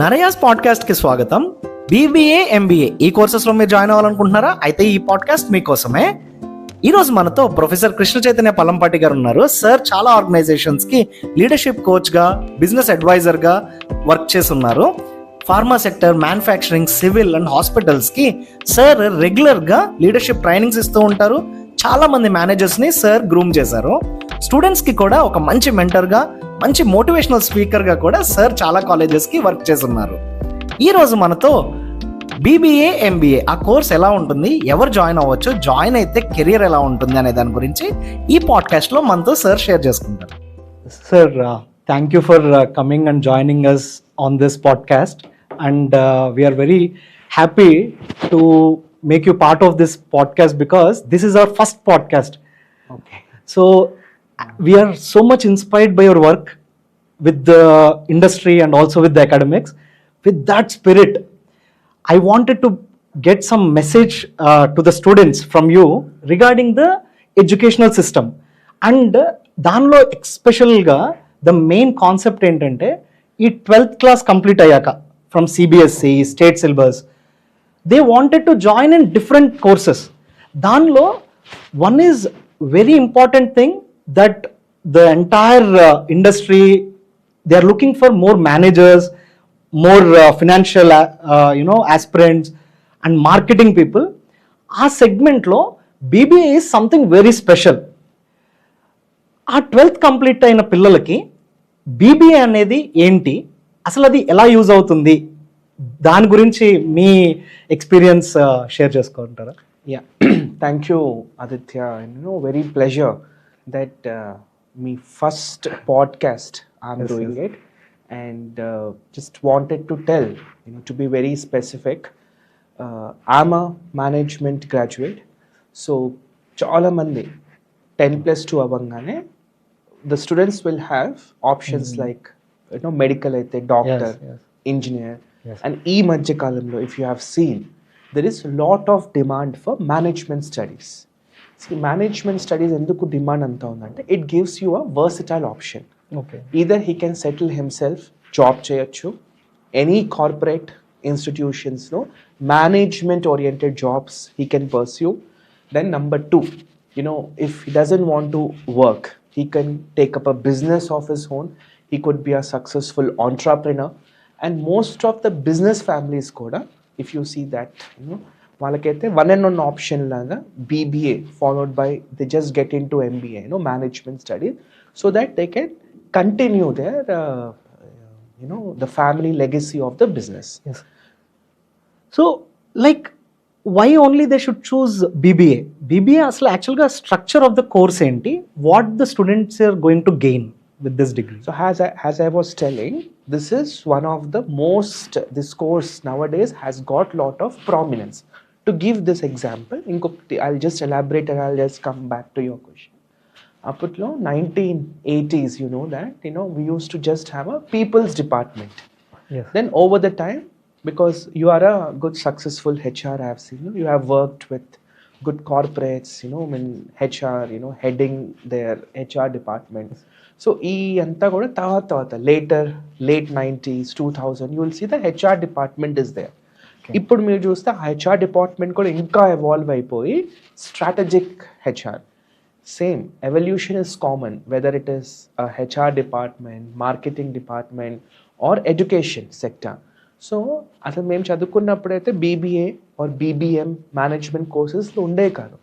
నరయాజ్ podcast కి స్వాగతం. BBA MBA ఈ కోర్సెస్ లో మీరు జాయిన్ అవ్వాలనుకుంటున్నారా? అయితే ఈ పాడ్కాస్ట్ మీకోసమే. ఈ రోజు మనతో ప్రొఫెసర్ కృష్ణ చైతన్య పల్లంపాటి గారు ఉన్నారు. సార్ చాలా ఆర్గనైజేషన్స్ కి లీడర్షిప్ కోచ్ గా, బిజినెస్ అడ్వైజర్ గా వర్క్ చేస్తున్నారు. Pharma sector, manufacturing, civil and hospitals కి సార్ రెగ్యులర్ గా లీడర్షిప్ ట్రైనింగ్స్ ఇస్తూ ఉంటారు. చాలా మంది మేనేజర్స్ ని సార్ గ్రూమ్ చేశారు. స్టూడెంట్స్ కి కూడా ఒక మంచి మెంటర్ గా, మంచి మోటివేషనల్ స్పీకర్ గా కూడా సార్ చాలా కాలేజెస్ కి వర్క్ చేస్తున్నారు. ఈ రోజు మనతో BBA MBA ఆ కోర్స్ ఎలా ఉంటుంది, ఎవరు జాయిన్ అవ్వచ్చు, జాయిన్ అయితే కెరియర్ ఎలా ఉంటుంది అనే దాని గురించి ఈ పాడ్కాస్ట్ లో మనతో సార్ షేర్ చేసుకుంటారు. Sir, thank you for coming and joining us on this podcast, and we are very happy to make you part of this podcast because this is our first podcast. Okay. So we are so much inspired by your work with the industry and also with the academics. With that spirit, I wanted to get some message to the students from you regarding the educational system. And దానిలో ఎక్స్పెషల్గా the main concept ఏంటంటే, ఈ 12th class complete అయ్యాక from CBSE state syllabus they wanted to join in different courses. దానిలో one is very important thing that the entire industry, they are looking for more managers, more financial aspirants and marketing people. ఆ segment లో BBA is something very special. ఆ 12th complete అయిన పిల్లలకి BBA అనేది ఏంటి, అసలు అది ఎలా యూజ్ అవుతుంది, దాని గురించి మీ ఎక్స్పీరియన్స్ షేర్ చేసుకుంటారా? Yeah, thank you, Aditya. Very pleasure that me first podcast I'm doing it, and just wanted to tell, to be very specific, I'm a management graduate, so chala mandi 10+2 avangane the students will have options like medical aithe doctor, yes. Engineer, yes. And ee madhya kalamlo if you have seen, there is a lot of demand for management studies. See, management studies enduku demand anta undante, it gives you a versatile option. Okay. Either he can settle himself, job cheyochu, any corporate institutions, management oriented jobs he can pursue. Then number 2, if he doesn't want to work, he can take up a business of his own. He could be a successful entrepreneur. And most of the business families kuda, if you see that, వాళ్ళకైతే one and one option లాగా BBA followed by they just get in to MBA, management studies, so that they can continue their the family legacy of the business. So like why only they should choose BBA అసలు యాక్చువల్గా structure of the course ఏంటి, what the students are going to gain with this degree? So as I was telling, this is one of the most, this course nowadays has got lot of prominence. To give this example, I'll just elaborate and I'll just come back to your question. Aputlo 1980s, we used to just have a people's department. Yes. Then over the time, because you are a good successful HR, I have seen you have worked with good corporates, in HR, heading their HR departments. So ee anta kuda tawata later late 90s 2000 you will see the HR department is there. ఇప్పుడు మీరు చూస్తే HR department కూడా ఇంకా evolve అయిపోయి strategic HR, same evolution is common whether it is HR department, marketing department or education sector. So అసలు మేము చదువుకున్నప్పుడైతే BBA or BBM management కోర్సెస్లో ఉండే కాదు.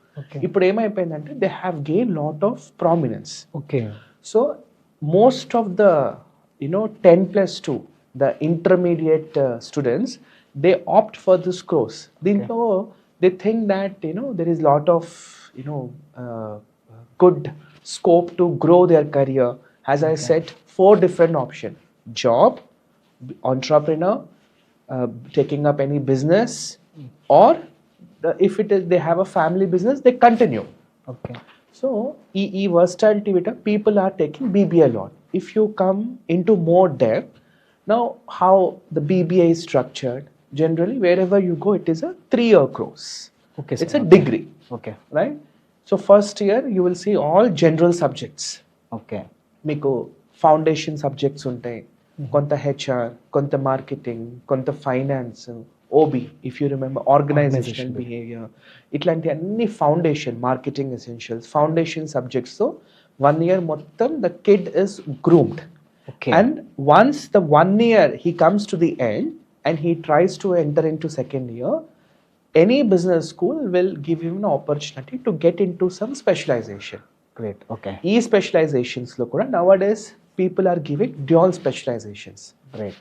ఇప్పుడు ఏమైపోయిందంటే they have gain lot of prominence. Okay. So most of the 10+2 the intermediate students, they opt for this course. They think that there is lot of good scope to grow their career. As I said, 4 different options: job, entrepreneur, taking up any business, or if it is they have a family business, they continue. Okay. So, e versatility with people are taking BBA a lot. If you come into more depth, now how the BBA is structured, generally wherever you go, it is a 3-year course. Okay. It's a degree. Okay. Right? So, first year you will see all general subjects. Okay. Meeku foundation subjects untai, కొంత HR, కొంత marketing, కొంత finance, OB if you remember organisational behaviour, ఇట్లాంటి అన్ని foundation, marketing essentials, foundation సబ్జెక్ట్స్తో 1 year మొత్తం the kid is groomed. Okay. And once the 1 year he comes to the end and he tries to enter into second year, any business school will give him an opportunity to get into some specialization. Great. Okay. E specializations lo kuda nowadays people are giving dual specializations. Great.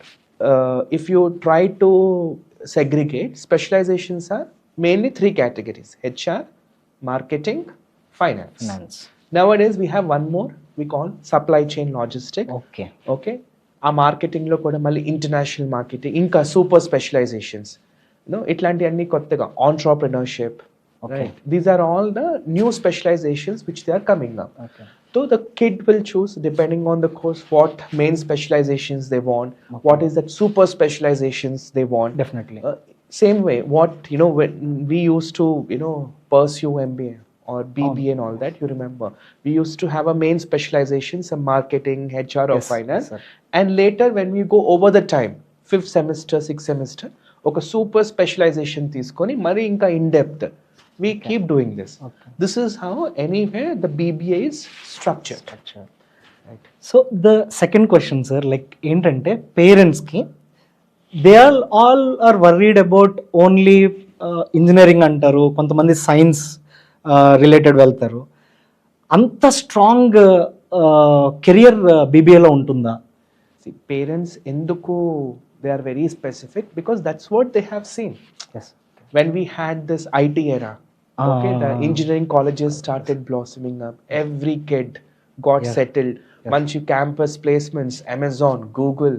If you try to segregate, specializations are mainly 3 categories: HR, marketing, finance. Nowadays we have one more we call supply chain logistics. Okay. ఆ మార్కెటింగ్లో కూడా మళ్ళీ international marketing, ఇంకా super specialisations, ఇట్లాంటి అన్ని కొత్తగా entrepreneurship, right? These are all the new specialisations which they are coming up. So the kid will choose depending on the course what main specializations they want, what is that super specializations they want. Definitely. Same way, what when we used to pursue MBA or BBA and all that, you remember we used to have a main specialization, some marketing, HR or finance. Yes, and later when we go over the time, 5th semester, 6th semester, oka super specialization తీసుకొని మరి ఇంకా in depth we keep doing this. This is how anywhere the BBA is structured. Right. So the second question, sir, like ఏంటంటే parents కి they all are worried about only engineering అంటారు, కొంతమంది science related వెళ్తారు. అంత strong career బీబీఏలో ఉంటుందా? See, parents ఎందుకు they are very specific because that's what they have seen. Yes. When we had this IT era, okay, the engineering colleges started blossoming up. Every kid got settled. మంచి campus placements, Amazon, Google.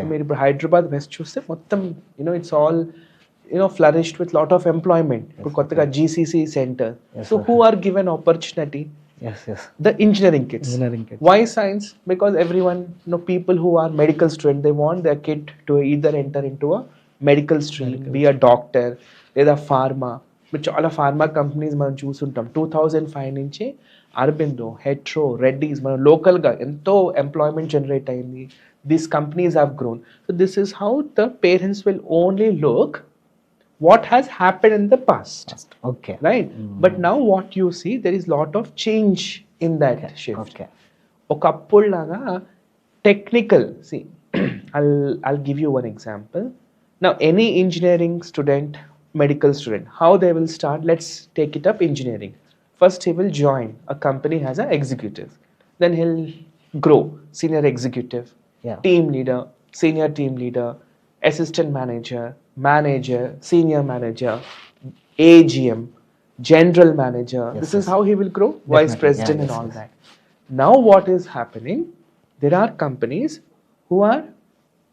మీరు ఇప్పుడు Hyderabad west చూస్తే మొత్తం it's all flourished with lot of employment. ఇప్పుడు కొత్తగా GCC center. So who are given opportunity? Yes. The engineering kids. Why science? Because everyone, people who are medical student, they want their kid to either enter into a medical stream, be a doctor, లేదా pharma. ఇప్పుడు చాలా pharma companies మనం చూసుంటాం. 2005 నుంచి అరబిందో, హెట్రో, రెడ్డీస్, మన లోకల్గా ఎంతో employment generate అయింది. These companies have grown. So this is how the parents will only look what has happened in the past. Okay. Right? But now what you see, there is lot of change in that shift. Okay. Okappullaga technical, see, I'll give you one example. Now any engineering student, medical student, how they will start? Let's take it up engineering. First he will join a company as an executive. Then he'll grow senior executive, team leader, senior team leader, assistant manager, senior manager, AGM, general manager. This is how he will grow. Vice president and all that. Now what is happening? There are companies who are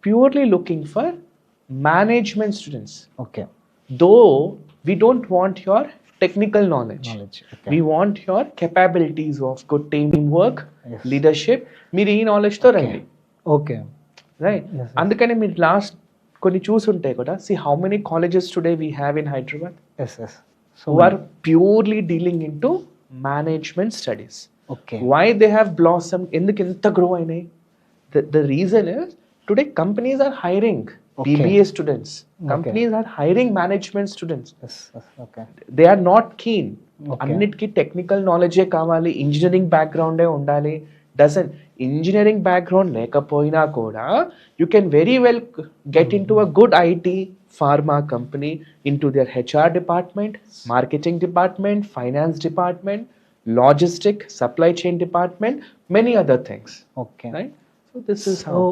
purely looking for management students. Okay. Though we don't want your technical knowledge. We want your capabilities of good teamwork, leadership. మీరు ఈ knowledge తో రండి. Okay. Right? అందుకని మీరు last కొన్ని చూసుంటాయి కూడా. See how many colleges today we have in Hyderabad? Yes. So who are purely dealing into management studies. Okay. Why they have blossomed? ఎందుకు ఎంత grow అయినాయి? The reason is today companies are hiring BBA students. Companies are hiring management students. Yes. Okay. They are not keen. అన్నిటికీ technical నాలెడ్జే కావాలి, engineering బ్యాక్గ్రౌండే ఉండాలి. Doesn't engineering background లేకపోయినా కూడా you can very well get into a good IT pharma company, into their HR department, marketing department, finance department, logistic, supply chain department, many other things. Okay. Right? So this is how.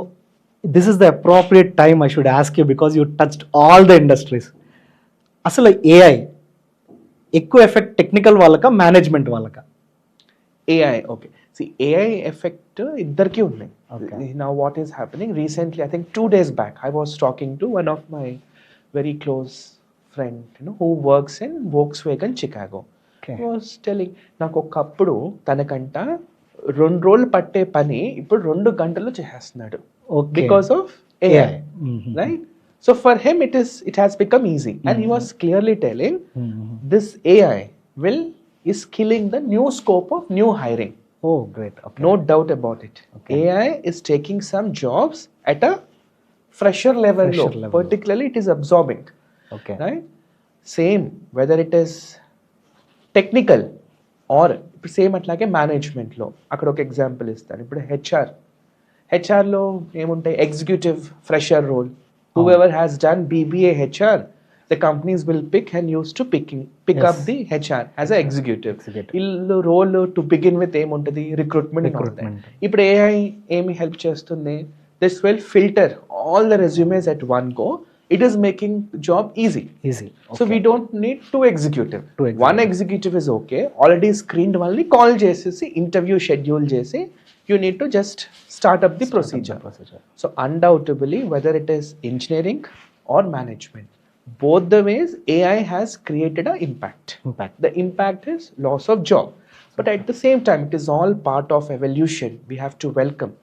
This is the appropriate time I should ask you because you touched all the industries. అసలు AI ఎక్కువ effect technical వాళ్ళక, management వాళ్ళక? AI, okay. See, AI effect ఇద్దరికి ఉన్నాయి. Now what is happening recently, I think 2 days back I was talking to one of my very close friend, who works in Volkswagen Chicago. He was telling, నాకు ఒకప్పుడు తనకంట 2 రోజులు పట్టే పని ఇప్పుడు 2 గంటల్లో చేసేస్తున్నాడు. Because of AI. Right? So for him it has become easy. And he was clearly telling this AI is killing the new scope of new hiring. Oh, great. Okay. No doubt about it. AI is taking some jobs at a fresher level Fresher lo, level. particularly it is absorbing, Okay. right? Same whether it is technical or ఇప్పుడు same అట్లాగే మేనేజ్మెంట్లో అక్కడ ఒక example ఇస్తాను. ఇప్పుడు హెచ్ఆర్లో ఏముంటాయి, executive fresher role, whoever has done BBA HR, the companies will pick and used to pick Yes. up the HR as a executive. ఇల్లు రోల్ టు బిగిన్ విత్ ఏముంటుంది, రిక్రూట్మెంట్. Recruitment. ఇప్పుడు AI ఏమి help చేస్తుంది, this will filter all the resumes at one go. It is making job easy. Easy. So we don't need two executive. Two executive. One executive is okay. Already screened వాళ్ళని call చేసేసి interview schedule చేసి you need to just start up the procedure. So undoubtedly whether it is engineering or management, both the ways AI has created an impact. The impact is loss of job. But at the same time it is all part of evolution. We have to welcome.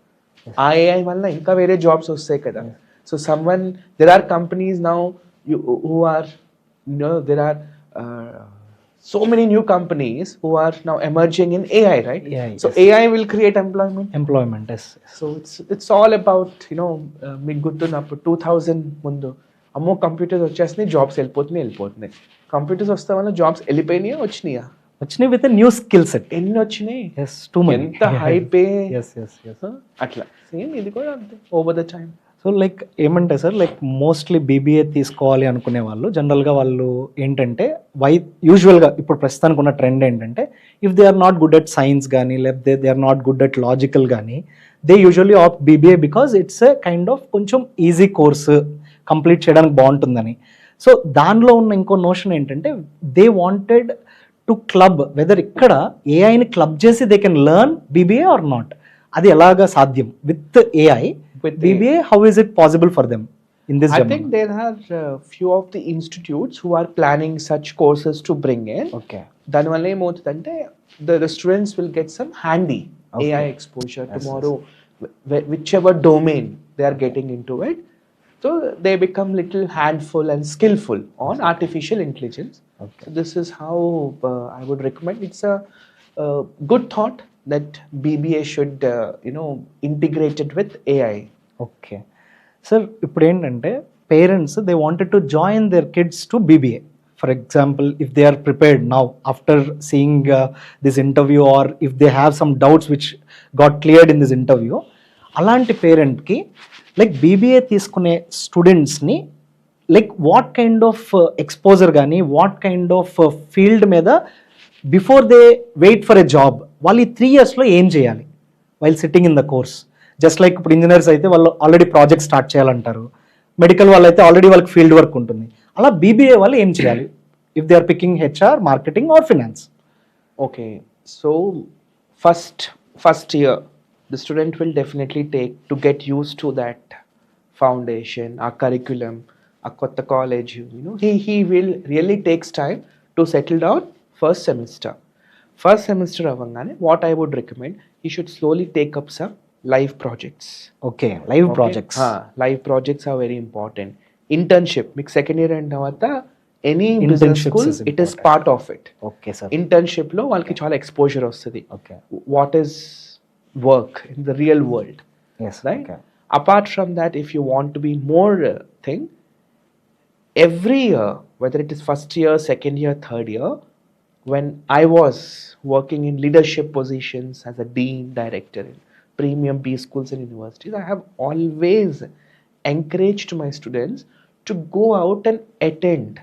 AI వల్ల ఇంకా వేరే jobs వస్తాయి కదా. So there are companies now who are, there are so many new companies who are now emerging in AI, right? AI, so yes. AI will create employment. Yes. So it's all about, మీకు గుర్తున్నప్పుడు 2000 ముందు అమ్మో computers వచ్చేసినాయి, jobs వెళ్ళిపోతున్నాయి. Computers వస్తే వల్ల jobs వెళ్ళిపోయినాయా వచ్చినాయా? వచ్చినాయి with new skill set. ఎన్ని వచ్చినాయి, too many. ఎంత హై పే. Yes. అట్లా సేమ్ ఇది కూడా అంతే over the time. So like ఏమంటే సార్, లైక్ మోస్ట్లీ BBA తీసుకోవాలి అనుకునే వాళ్ళు జనరల్గా వాళ్ళు ఏంటంటే యూజువల్గా ఇప్పుడు ప్రస్తుతానికి ఉన్న ట్రెండ్ ఏంటంటే, if they are not good at science కానీ లేకపోతే they are not good at logical కానీ, they usually of BBA because it's a kind of కొంచెం ఈజీ కోర్సు, కంప్లీట్ చేయడానికి బాగుంటుందని. సో దానిలో ఉన్న ఇంకో నోషన్ ఏంటంటే, they wanted to club whether ఇక్కడ ఏఐని క్లబ్ చేసి they can learn BBA or not. అది ఎలాగా సాధ్యం with AI? With BBA, how is it possible for them in this I think there are few of the institutes who are planning such courses to bring in. Okay. దానివల్ల ఏమవుతుందంటే the students will get some handy AI exposure tomorrow, whichever domain they are getting into it. So they become little handful and skillful on artificial intelligence. Okay. So this is how I would recommend. It's a good thought that BBA should integrate it with AI. Okay sir, ఇప్పుడు ఏంటంటే parents they wanted to join their kids to BBA. For example, if they are prepared now after seeing this interview or if they have some doubts which got cleared in this interview, అలాంటి పేరెంట్కి like BBA తీసుకునే స్టూడెంట్స్ని like what kind of exposure కానీ what kind of field మీద before they wait for a job, వాళ్ళు ఈ 3 yearsలో ఏం చేయాలి while sitting in the course? Just like ఇప్పుడు ఇంజనీర్స్ అయితే వాళ్ళు ఆల్రెడీ ప్రాజెక్ట్ స్టార్ట్ చేయాలంటారు, మెడికల్ వాళ్ళు అయితే ఆల్రెడీ వాళ్ళకి ఫీల్డ్ వర్క్ ఉంటుంది. అలా BBA వాళ్ళు ఏం చేయాలి if they are picking HR, marketing or finance? Okay, so first year the student will definitely take to get used to that foundation, our curriculum, our kotta college. He will really takes time to settle down. First semester avangane what I would recommend, he should slowly take up some live projects. Okay, live projects. Live projects are very important. Internship మీకు second year అయిన తర్వాత any business Internships school is it is part of it. Okay sir. Internship లో వాళ్ళకి చాలా exposure వస్తుంది. Okay. What is work in the real world, yes. right? ఓకే. Apart from that, if you want to be more thing, every year, whether it is first year, second year, third year, when I was working in leadership positions as a dean, director in premium B schools and universities, I have always encouraged my students to go out and attend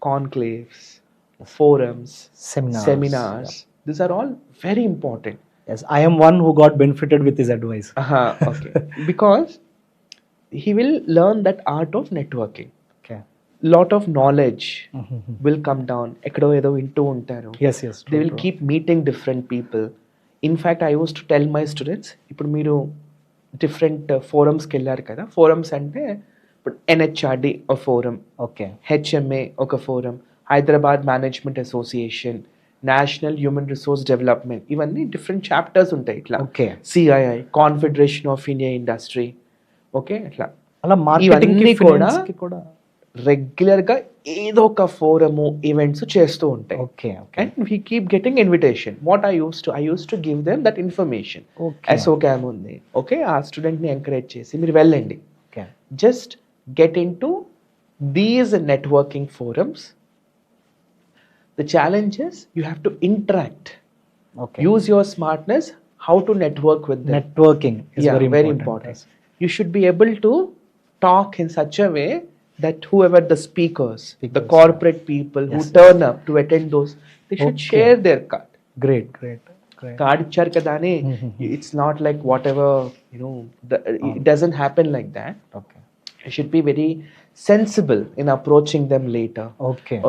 conclaves, forums, seminars. Yeah. These are all very important. Yes, I am one who got benefited with his advice. Okay. Because he will learn that art of networking. Okay. Lot of knowledge will come down. Ekado edo vintu untaru. Yes. They will keep meeting different people. In fact, I used to tell my students, ఇప్పుడు మీరు different ఫోరమ్స్కి వెళ్ళారు కదా, forums అంటే ఇప్పుడు NHRD ఒక forum, okay, HMA ఒక forum, Hyderabad management association, national human resource development, ఇవన్నీ different chapters ఉంటాయి. ఇట్లా okay, CII, confederation of India industry, okay, ఇట్లా అలా మార్కెటింగ్ ఇవన్నీ కూడా రెగ్యులర్ గా ఏదో ఒక ఫోరము ఈవెంట్స్ చేస్తూ ఉంటాయి. Okay. And we keep getting invitation. What I used to give them that information. Okay. SOCAM ఉంది, ఓకే, ఆ స్టూడెంట్ ని ఎంకరేజ్ చేసి మీరు వెళ్ళండి, Okay. Just get into these networking forums. The challenge is you have to interact. Okay. Use your smartness how to network with them. Networking is Yeah, very important. You should be able to talk in such a way that whoever the speakers, the corporate people who turn up to attend those, they should Okay. share their card. Great. Card ఇచ్చారు కదా అని it's not like whatever, it doesn't happen like that. Okay. You should be very sensible in approaching them later. Okay.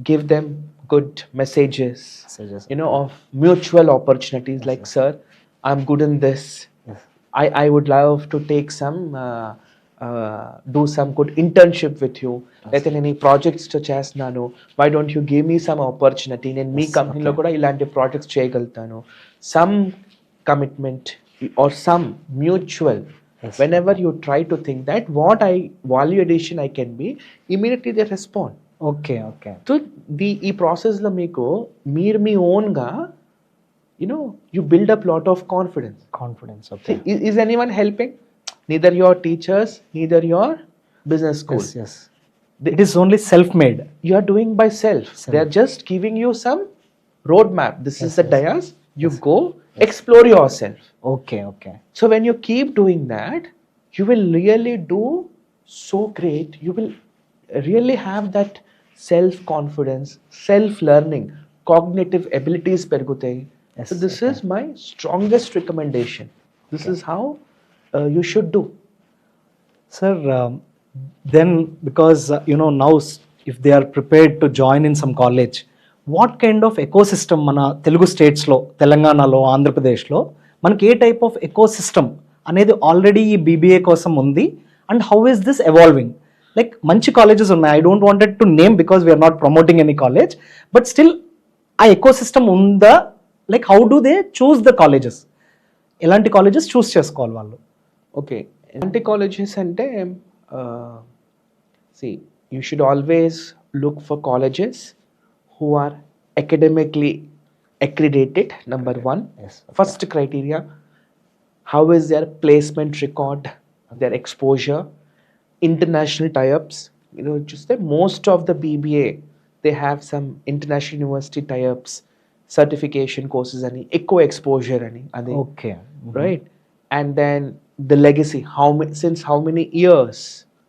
Give them good messages, Messages. of mutual opportunities, like, sir, I'm good in this. Yes. I would love to take some do some good internship with you. లేకపోతే నేను ఈ projects చేస్తున్నాను, why don't you give me some opportunity, నేను మీ కంపెనీలో కూడా ఇలాంటి projects చేయగలుగుతాను. Some commitment or some mutual. Whenever you try to think that what value addition I can be, immediately they respond. Okay. So ఈ ప్రాసెస్లో మీకు మీరు మీ ఓన్గా you build up lot of confidence. Okay. See, is anyone helping? Neither your teachers, neither your business school. Yes. It is only self-made. You are doing by self. They are just giving you some roadmap. This is the dayas. You go explore yourself. Okay. So when you keep doing that, you will really do so great. You will really have that self-confidence, self-learning, cognitive abilities pergutayi. Yes, So this is my strongest recommendation. This is how you should do. Sir, then because now if they are prepared to join in some college, what kind of ecosystem మన తెలుగు స్టేట్స్లో, తెలంగాణలో, ఆంధ్రప్రదేశ్లో మనకి ఏ type of ecosystem అనేది already ఈ BBA కోసం ఉంది, and how is this evolving? Like మంచి కాలేజెస్ ఉన్నాయి, I don't wanted to name because we're not promoting any college, but still ఆ ఎకోసిస్టమ్ ఉందా? Like how do they choose the colleges? ఎలాంటి colleges choose చేసుకోవాలి వాళ్ళు? Okay, ఎలాంటి colleges అంటే see, you should always look for colleges who are academically accredited, number one. Yes, okay. First criteria, how is their placement record, their exposure, international tie-ups. Just the most of the BBA, they have some international university tie-ups, certification courses ani, eco exposure ani, adi. Okay. Right? And then the legacy, since how many years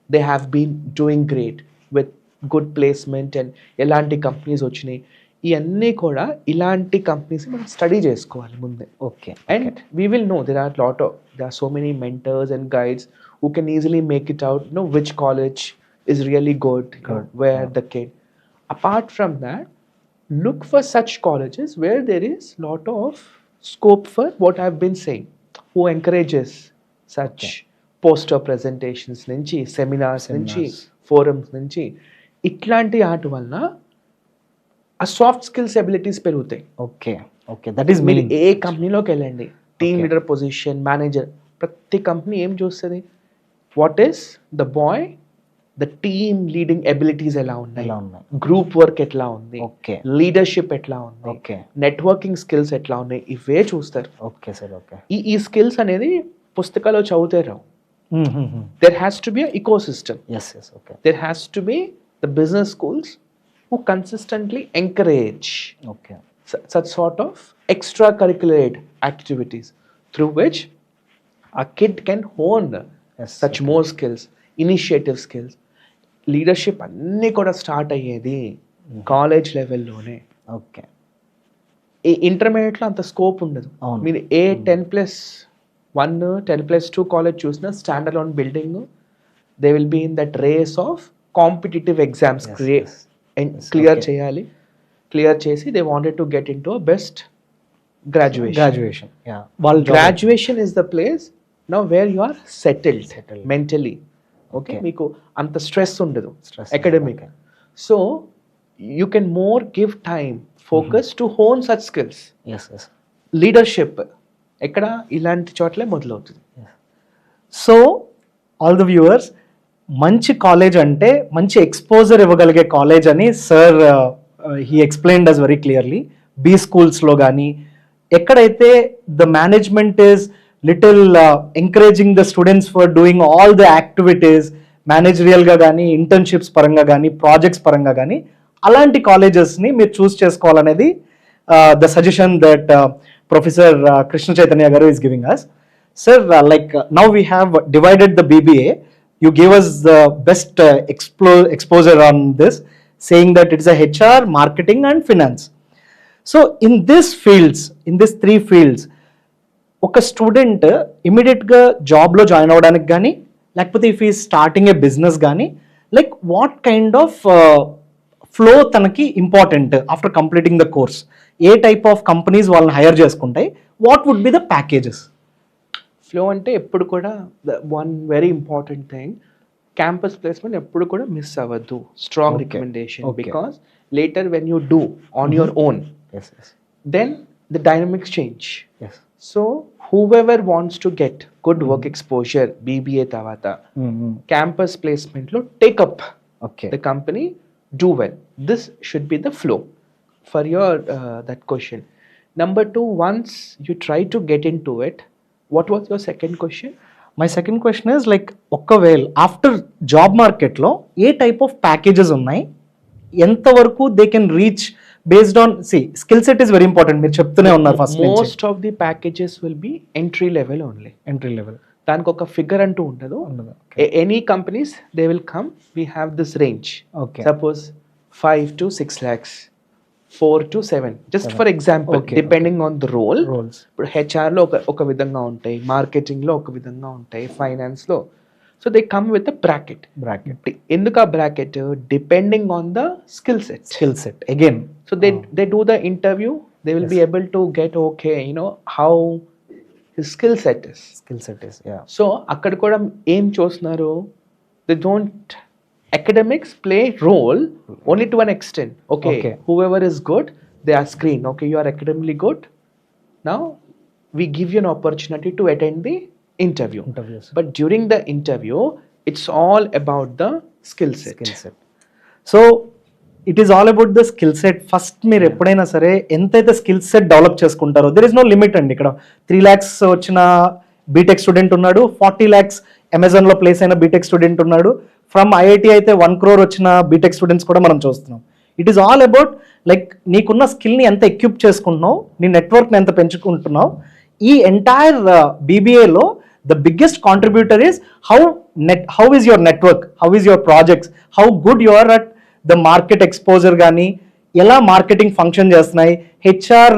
they have been doing great with good placement and elanti companies వచ్చినాయి, ఇవన్నీ కూడా ఇలాంటి companies మనం study చేసుకోవాలి ముందే. Okay. And we will know there are so many mentors and guides who can easily make it out, which college is really good, where the kid. Apart from that, look for such colleges where there is lot of scope for what I've been saying, who encourages such poster presentations నుంచి, seminars నుంచి, forums నుంచి. ఇట్లాంటి ఆట వలన ఆ soft skills abilities పెరుగుతాయి. Okay that is మీరు ఏ కంపెనీలోకి వెళ్ళండి, టీమ్ లీడర్ పొజిషన్, మేనేజర్, ప్రతి కంపెనీ ఏం చూస్తుంది? What is the boy, the team leading abilities ఎలా ఉన్నాయి, గ్రూప్ వర్క్ ఎట్లా ఉంది, లీడర్షిప్ ఎట్లా ఉంది, నెట్వర్కింగ్ స్కిల్స్ ఎట్లా ఉన్నాయి, ఇవే చూస్తారు. Okay sir. ఓకే. ఈ స్కిల్స్ అనేది పుస్తకాలు చదివితే రావు. There has to be an ecosystem. Yes. Okay. There has to be the business schools who consistently encourage such sort of extracurricular activities through which a kid can hone such more skills, initiative skills. Leadership అన్నీ కూడా start అయ్యేది college లెవెల్లోనే. Okay. ఈ ఇంటర్మీడియట్లో అంత scope ఉండదు. మీరు ఏ 10+1, 10+2 college చూసినా stand alone building, they will be in that race of competitive exams clear చేయాలి. క్లియర్ చేసి they wanted to get in to best graduation. Graduation is the place now where you are settled mentally. Okay, మీకు అంత stress ఉండదు academic. So you can more give time, focus to hone such skills. Leadership ఎక్కడ ఇలాంటి చోట్లే మొదలవుతుంది. So all the viewers, మంచి college అంటే మంచి ఎక్స్పోజర్ ఇవ్వగలిగే కాలేజ్ అని sir he explained us very clearly. B స్కూల్స్లో కానీ ఎక్కడైతే the management is little encouraging the students for doing all the activities, మేనేజరియల్గా కానీ ఇంటర్న్షిప్స్ పరంగా కానీ ప్రాజెక్ట్స్ పరంగా కానీ అలాంటి కాలేజెస్ని మీరు చూస్ చేసుకోవాలనేది the suggestion that professor Krishna Chaitanya garu is giving us. Sir, like now we have divided the BBA. You gave us the best exposure on this, saying that it is a HR, marketing and finance. So in these fields, in these three fields, ఒక student ఇమీడియట్గా జాబ్లో join అవ్వడానికి కానీ లేకపోతే if ఈ starting a business కానీ like what kind of flow తనకి important after completing the course? A type of companies వాళ్ళని హైర్ చేసుకుంటాయి? What would be the packages? Flow అంటే ఎప్పుడు కూడా one very important thing, campus placement ఎప్పుడు కూడా మిస్ అవ్వద్దు. Strong recommendation, because later when you do on your own then the dynamics change. So whoever wants to get good work exposure BBA తర్వాత campus ప్లేస్మెంట్లో take up the company, do well. This should be the flow for your that question. Number 2, once you try to get into it, what was your second question? My second question is like ఒక్కవేళ after job మార్కెట్లో a type of packages ఉన్నాయి, ఎంతవరకు they can reach based on, see, skill set is very important. మీరు చెప్తూనే ఉన్నారు first నుంచి. Most of the packages will be entry level only. Entry level. దానికి ఒక ఫిగర్ అంటూ ఉండదు. Any companies, they will come, we have this range. Okay. Suppose 5 to 6 lakhs, 4 to 7. Just for example, depending on the role. ఇప్పుడు HR లో ఒక విధంగా ఉంటాయి, marketing లో ఒక విధంగా ఉంటాయి, ఫైనాన్స్ లో. So they come with a bracket. ఎందుకు ఆ bracket? Depending on the skill set. Again. So they do the interview. They will be able to get how his skill set is. Yeah. So అక్కడ కూడా ఏం చూస్తున్నారు? They don't. Academics play role only to an extent. Okay. Whoever is good, they are screened. Okay, you are academically good. Now we give you an opportunity to attend the interviews. But during the interview, it's all about the skill set. So it is all about the skill set. First మీరు ఎప్పుడైనా సరే ఎంతైతే skill set develop చేసుకుంటారో, there is no limit అండి. ఇక్కడ 3 lakhs వచ్చిన BTech student ఉన్నాడు, 40 lakhs అమెజాన్లో ప్లేస్ అయిన బీటెక్ స్టూడెంట్ ఉన్నాడు, ఫ్రమ్ ఐఐటి అయితే 1 crore వచ్చిన బీటెక్ స్టూడెంట్స్ కూడా మనం చూస్తున్నాం. It is all about like నీకున్న స్కిల్ని ఎంత ఎక్విప్ చేసుకుంటున్నావు, నీ నెట్వర్క్ని ఎంత పెంచుకుంటున్నావు. ఈ entire బీబీఏలో the biggest contributor is how is your network, how is your projects, how good you are at the market exposure గానీ, ఎలా మార్కెటింగ్ ఫంక్షన్ చేస్తున్నాయి, హెచ్ఆర్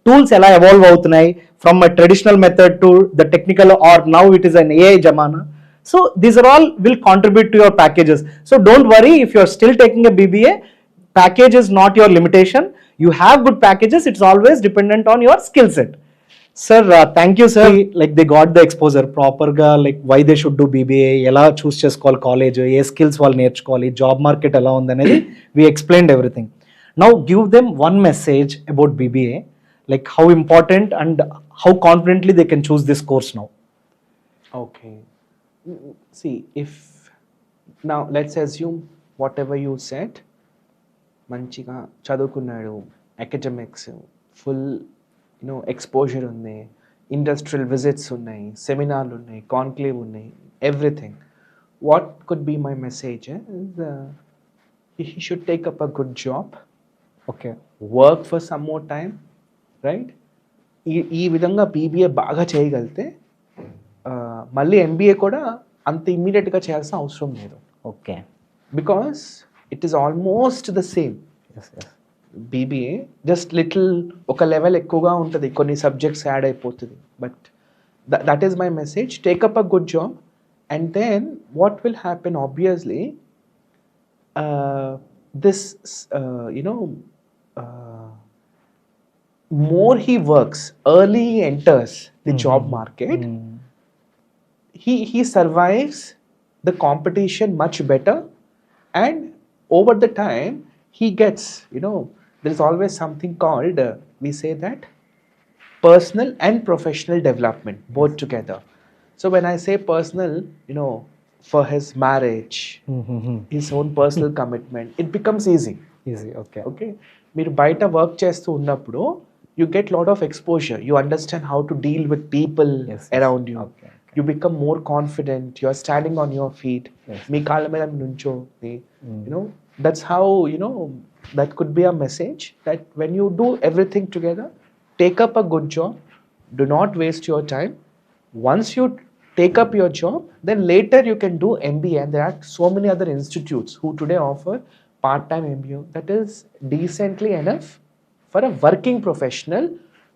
టూల్స్ ఎలా ఎవాల్వ్ అవుతున్నాయి from a traditional method to the technical, or now it is an AI jamana. So these are all will contribute to your packages. So don't worry if you are still taking a BBA, package is not your limitation. You have good packages, it's always dependent on your skill set. Sir, thank you sir. Like they got the exposure proper ga, like why they should do BBA, ela choose chesukovali college, A skills వాళ్ళు నేర్చుకోవాలి, job market ఎలా ఉందనేది we explained everything. Now give them one message about BBA, like how important and how confidently they can choose this course now. Okay. See, if now let's assume whatever you said, మంచిగా చదువుకున్నాడు, academics full exposure ఉంది, industrial visits ఉన్నాయి, సెమినార్లు ఉన్నాయి, conclave ఉన్నాయి, everything. What could be my message he should take up a good job, work for some more time, right? ఈ విధంగా BBA బాగా చేయగలిగితే మళ్ళీ ఎంబీఏ కూడా అంత ఇమ్మీడియట్గా చేయాల్సిన అవసరం లేదు. Because it is almost the same. BBA just little ఒక లెవెల్ ఎక్కువగా ఉంటుంది, కొన్ని సబ్జెక్ట్స్ యాడ్ అయిపోతుంది. But that is my message, take up a good job and then what will happen obviously this more he works, early he enters the job market, he survives the competition much better, and over the time he gets, there is always something called, we say that personal and professional development both together. So when I say personal, for his marriage, his own personal commitment, it becomes easy. Okay. మీరు బయట work చేస్తూ ఉన్నప్పుడు you get lot of exposure, you understand how to deal with people around you. You become more confident. You're standing on your feet. Yes. మీ కాళ్ళ మీద నుంచో. You know, that's how, you know, that could be a message that when you do everything together, take up a good job, do not waste your time. Once you take up your job, then later you can do MBA. And there are so many other institutes who today offer part-time MBA that is decently enough for a working professional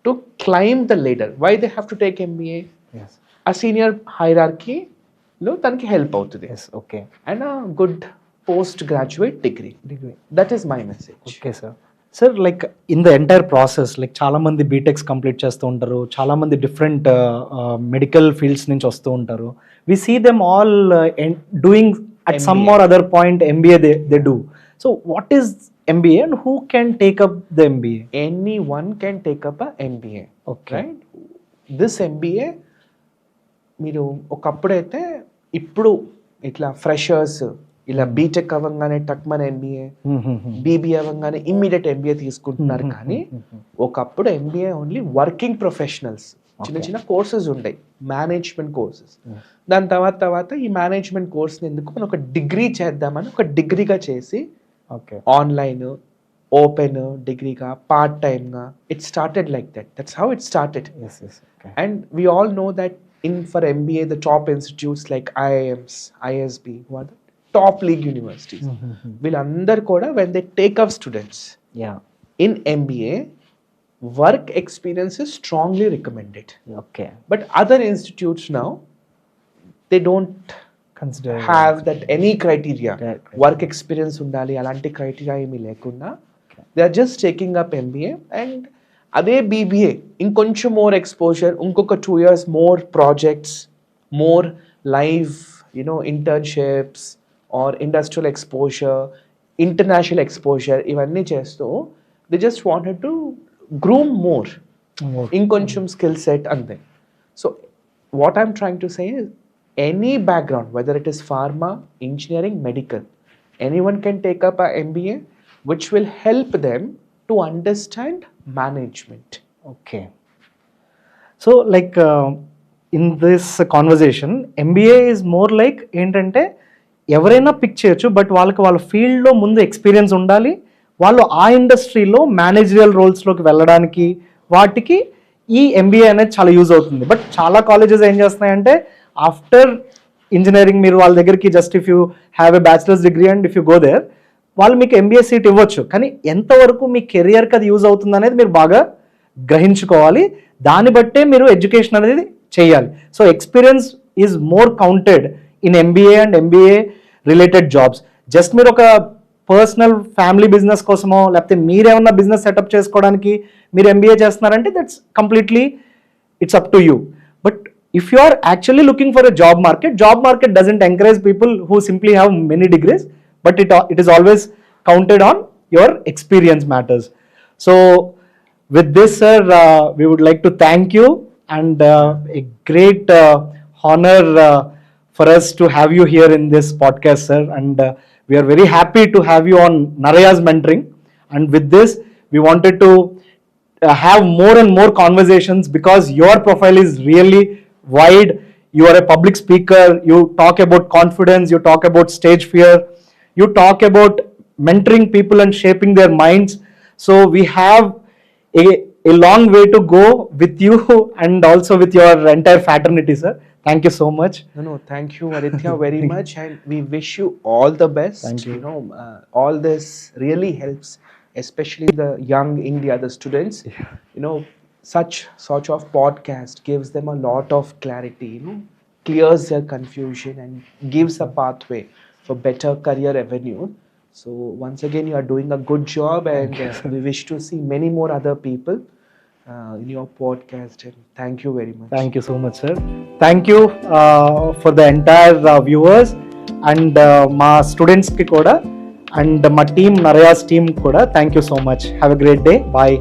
to climb the ladder. Why they have to take MBA? Yes. A senior hierarchy, తనకి help అవుతుంది. Yes. Okay. And a good post-graduate degree. That is my message. Okay, sir. Sir, like in the entire process, like చాలా మంది BTechs complete చేస్తూ ఉంటారు, చాలా మంది different medical fields నుంచి వస్తూ ఉంటారు. We see them all doing at some or other point MBA they do. So what is MBA and who can take up the MBA? Anyone can take up a MBA. Okay. Right? This MBA మీరు ఒకప్పుడైతే ఇప్పుడు ఇట్లా freshers ఇలా BTech అవ్వగానే టక్మన్ MBA, BBA అవ్వగానే immediate MBA తీసుకుంటున్నారు. కానీ ఒకప్పుడు MBA ఓన్లీ వర్కింగ్ ప్రొఫెషనల్స్, చిన్న చిన్న కోర్సెస్ ఉంటాయి, మేనేజ్మెంట్ కోర్సెస్. దాని తర్వాత ఈ మేనేజ్మెంట్ కోర్స్ని ఎందుకు మనం ఒక డిగ్రీ చేద్దామని ఒక డిగ్రీగా చేసి ఆన్లైన్ ఓపెన్ డిగ్రీగా పార్ట్ టైమ్గా it started like that. That's how it started. And we all know that in for MBA, the top institutes like IIMs, ISB, who are the top league universities, వీళ్ళందరూ కూడా when they take up students in MBA, work experience is strongly recommended. Okay. But other institutes now, they don't consider have that any criteria. Work experience undali alanti criteria emi lekunda, they are just taking up MBA. And అదే BBA ఇంకొంచెం more exposure, ఇంకొక 2 years more projects, more live internships are industrial exposure, international exposure, ఇవన్నీ చేస్తూ they just wanted to groom more, ఇంకొంచెం skill set అంతే. So what I'm trying to say is any background, weather it is pharma, engineering, medical, anyone can take up a MBA which will help them to understand management. Okay. So like in this conversation, MBA is more like ఏంటంటే ఎవరైనా pick చేయొచ్చు, but వాళ్ళ ఫీల్డ్లో ముందు experience ఉండాలి, వాళ్ళు ఆ ఇండస్ట్రీలో మేనేజరియల్ రోల్స్లోకి వెళ్ళడానికి వాటికి ఈ MBA అనేది చాలా యూజ్ అవుతుంది. బట్ చాలా కాలేజెస్ ఏం చేస్తున్నాయంటే ఆఫ్టర్ ఇంజనీరింగ్ మీరు వాళ్ళ దగ్గరికి just if you have a bachelor's degree and if you go there, వాళ్ళు మీకు MBA సీట్ ఇవ్వచ్చు, కానీ ఎంతవరకు మీ కెరియర్కి అది యూజ్ అవుతుంది అనేది మీరు బాగా గ్రహించుకోవాలి. దాన్ని బట్టే మీరు ఎడ్యుకేషన్ అనేది చేయాలి. So experience is more counted in MBA and MBA related jobs. Just మీరు ఒక పర్సనల్ ఫ్యామిలీ బిజినెస్ కోసమో లేకపోతే మీరేమన్నా బిజినెస్ సెటప్ చేసుకోవడానికి మీరు MBA చేస్తున్నారంటే that's completely it's up to you. But if you are actually looking for a job market doesn't encourage people who simply have many degrees, but it is always counted on your experience matters. So with this, sir, we would like to thank you, and a great honor for us to have you here in this podcast, sir, and we are very happy to have you on NARAYAZ mentoring. And with this, we wanted to have more and more conversations because your profile is really wide. You are a public speaker, you talk about confidence, you talk about stage fear, you talk about mentoring people and shaping their minds. So we have a long way to go with you and also with your entire fraternity, sir. Thank you so much. No, thank you, Aditya, very much, and we wish you all the best. Thank you. All this really helps, especially the young India, the students. Such sort of podcast gives them a lot of clarity, clears their confusion and gives a pathway for better career avenue. So once again, you are doing a good job, and we wish to see many more other people in your podcast, and thank you very much. Thank you so much, sir. Thank you for the entire viewers and ma students ki kuda and ma team NARAYAZ team kuda. Thank you so much. Have a great day. Bye.